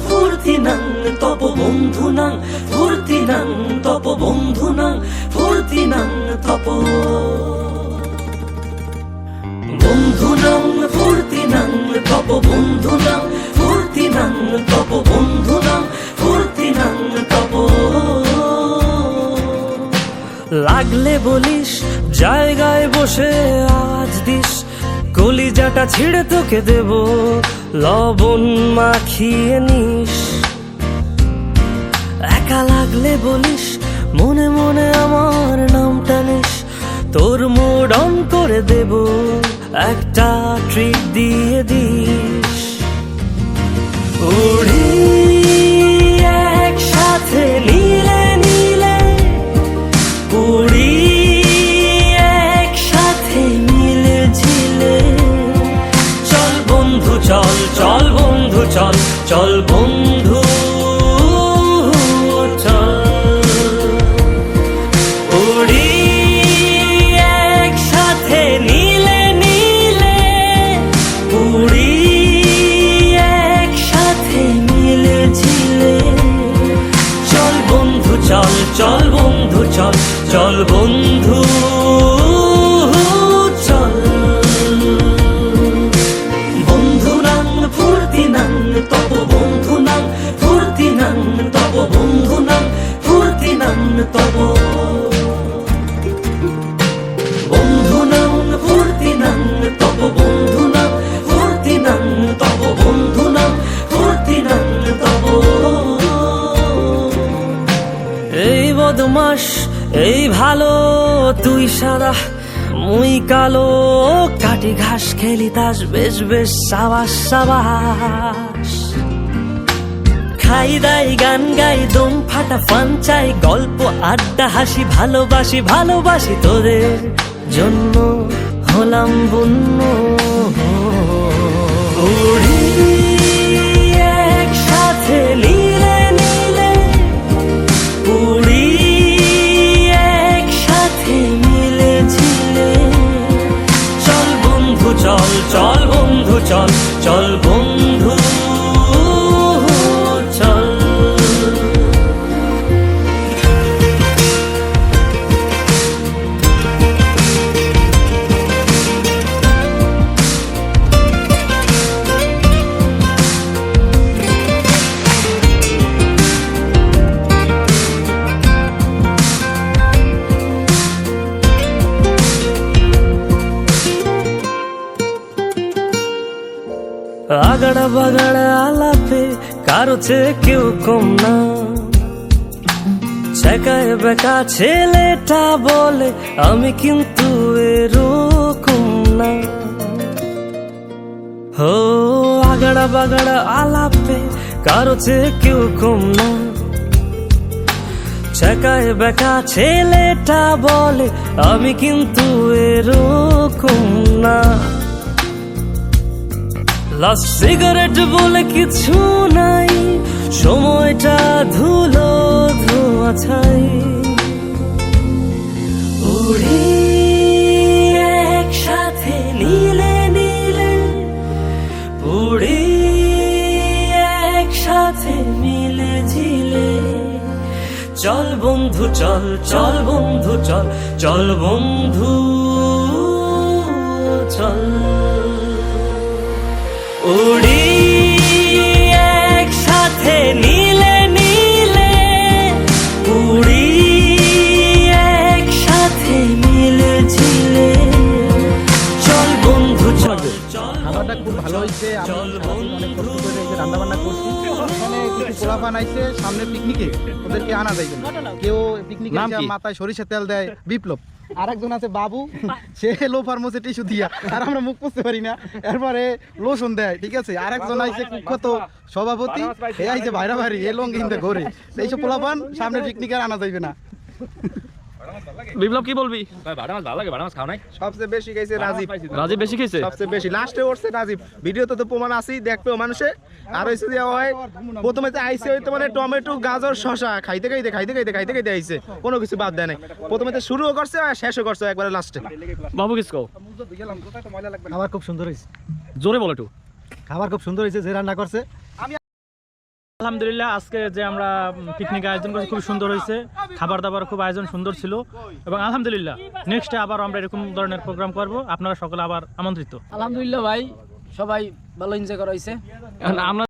ফুর্তিনাং তপ বন্ধুনাং ফুর্তিনাং তপ বন্ধুনাং ফুর্তিনাং তপ বন্ধুনাং ফুর্তিনাং তপ বন্ধুনাং ফুর্তিনাং তপ বন্ধুনাং ফুর্তিনাং তপ লাগলে বলিস জায়গায় বসে আওয়াজ দিস কলিজাটা ছিঁড়ে তোকে দেব লবণ মাখিয়ে নিস একা লাগলে বলিস মনে মনে আমার নামটা নিস তোর মুড অন করে দেব একটা ট্রিট দিয়ে দিস উড়ি একসাথে নীলে নীলে উড়ি একসাথে মিলে ঝিলে চল বন্ধু চল চল বন্ধু চল চল বন্ধু চল উড়ি একসাথে নীলে নীলে উড়ি একসাথে মিলে ঝিলে চল বন্ধু চল চল বন্ধু চল চল বন্ধু চল বন্ধুনাং ফুর্তিনাং তপ বন্ধুনাং ফুর্তিনাং তপ বন্ধুনাং ফুর্তিনাং তপ বন্ধুনাং ফুর্তিনাং তপ বন্ধুনাং ফুর্তিনাং তপ বন্ধুনাং ফুর্তিনাং তপ এই বদমাস এই ভালো তুই সাদা মুই কালো কাটি ঘাস খেলি তাস বেশ বেশ সাবাস সাবাস খাই দাই গান গাই দম ফাটা ফান চাই গল্প আড্ডা হাসি ভালোবাসি ভালোবাসি তোদের জন্য হলাম বন্য উড়ি একসাথে নীলে নীলে উড়ি একসাথে মিলে ঝিলে চল বন্ধু চল চল বন্ধু চল চল বন্ধু চল আগাড়া বাগাড়া আলাপে কারো চেয়ে কেউ কম না ছেকায় বেকা ছেলেটা বলে আমি কিন্তু এরকম না হো আগাড়া বাগাড়া আলাপে কারো চেয়ে কেউ কম না ছেকায় বেকা ছেলেটা বলে আমি কিন্তু এরকম না লাস্ট সিগারেট বলে কিছু নাই সময়টা ধুলো ধোয়া ছাই উড়ি একসাথে নীলে নীলে উড়ি একসাথে মিলে ঝিলে চল বন্ধু চল চল বন্ধু চল চল বন্ধু চল উড়ি একসাথে নীলে নীলে উড়ি একসাথে মিলে ঝিলে চল বন্ধু চল চল খাবারটা খুব ভালো হয়েছে অনেক কষ্ট করে রান্না বান্না করছি এখানে কিছু পোলা বানাইছে সামনে পিকনিকে ওদেরকে আনা যায় কেউ পিকনিকে মাথায় সরিষা তেল দেয় বিপ্লব আরেকজন আছে বাবু সে লো ফার্মোসে টিস্যু দিয়া আর আমরা মুখ পুষতে পারি না এরপরে লোশন দেয় ঠিক আছে আরেকজন আইছে কুখ্যাত সভাপতি এ আইছে ভাইরা ভারি এ লঙ্গিনতে ঘরে এইসব পোলাপান সামনে পিকনিকে আনা যাইবে না বিপ্লব কি বলবি? ভাই ভাড়া মাছ ভালো লাগে, ভাড়া মাছ খাও নাই? সবচেয়ে বেশি খাইছে রাজীব। রাজীব বেশি খাইছে? সবচেয়ে বেশি লাস্টে উঠছে রাজীব। ভিডিওতে তো প্রমাণ আছেই, দেখবেও মানুষে। আর হইছে যে হয় প্রথমে যে আইছে হইতো মানে টমেটো গাজর শসা খাইতে খাইতে খাইতে খাইতে খাইতে খাইতে আইছে, কোনো কিছু বাদ দেয় নাই। প্রথমে তো শুরুও করছে আর শেষও করছে একবারে লাস্টে। বাবু কিছু কও? খাবার খুব সুন্দর হয়েছে। জোরে বলো একটু। খাবার খুব সুন্দর হয়েছে, যে রান্না করছে আলহামদুলিল্লাহ আজকে যে আমরা পিকনিক আয়োজন করেছি খুব সুন্দর হয়েছে, খাবার দাবার খুব আয়োজন সুন্দর ছিল এবং আলহামদুলিল্লাহ নেক্সটে আবার আমরা এরকম ধরনের প্রোগ্রাম করব, আপনারা সকলে আবার আমন্ত্রিত। আলহামদুলিল্লাহ ভাই, সবাই ভালো এনজয় করা হয়েছে। আমরা